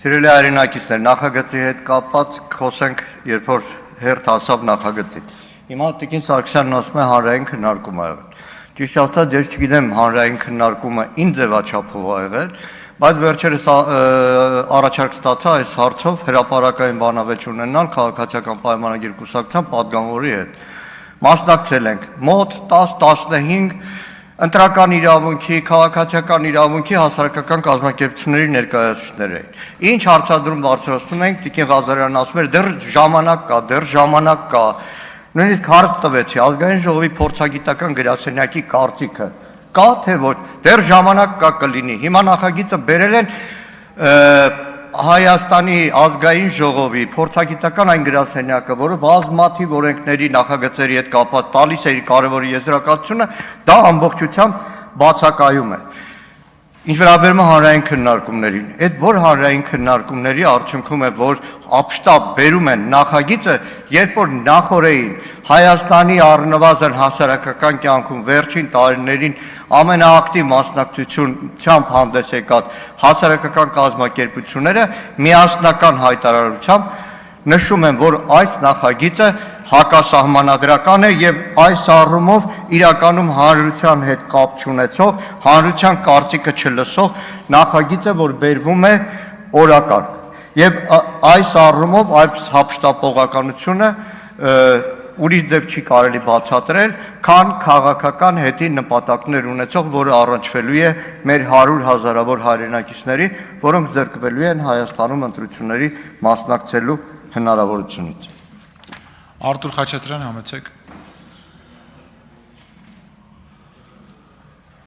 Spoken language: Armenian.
Սիրելի հայրենակիցներ, նախագծի հետ կապված խոսենք, երբ որ հերթ ասավ նախագծին։ Հիմա Տիկին Սարգսյանն ասում է հանրային քննարկում ա եղել։ Ճիշտ ասած, ես չգիտեմ հանրային քննարկումը ինչ ձևաչափով ա եղել, բայց վերջերս առաջարկ ստացա այս հարցով հրապարակային բանավեճ ունենալ քաղաքացիական պայմանագիր կուսակցության պատգամավորի հետ։ Մասնակցել ենք մոտ 10-15 ընտրական իրավունքի, քաղաքացիական իրավունքի հասարակական կազմակերպությունների ներկայացուցիչներ էին։ Ինչ հարցադրում բարձրացնում ենք, Տիկին Ղազարյանն ասում էր դեռ ժամանակ կա։ Նույնիսկ հարց տվեցի ազգային ժողովի փորձագիտական գրասենյակի կարծիքը կա թե ոչ, դեռ ժամանակ կա կլինի։ Հիմա նախագիծը բերել են Հայաստանի ազգային ժողովի փորձագիտական այն գրասենյակը, որը բազմաթիվ օրենքների նախագծերի հետ կապված տալիս է իր կարևոր եզրակացությունը, դա ամբողջությամբ բացակայում է։ Ինչ վերաբերում է հանրային քննարկումներին, այդ որ հանրային քննարկումների արդյունքում է, որ ապշտապ բերում են նախագիծը, երբ որ նախորդին Հայաստանի առնվազն հասարակական կյանքում վերջին տարիներին ամենաակտիվ մասնակցությամբ հանդես եկած հասարակական կազմակերպությունները միասնական հայտարարությամբ նշում են, որ այս նախագիծը հակասահմանադրական է եւ այս առումով իրականում հանրության հետ կապ չունեցող, հանրության կարծիքը չլսող նախագիծ է, որ բերվում է օրակարգ։ Եվ այս առումով այս հափշտապողականությունը ուրիշ ձև չի կարելի բացատրել, քան քաղաքական հետի նպատակներ ունեցող, որը առնչվելու է մեր 100 հազարավոր հայրենակիցների, որոնք զրկվելու են Հայաստանում ընտրությունների մասնակցելու հնարավորությունից։ Արտուր Խաչատրյան, համեցեք։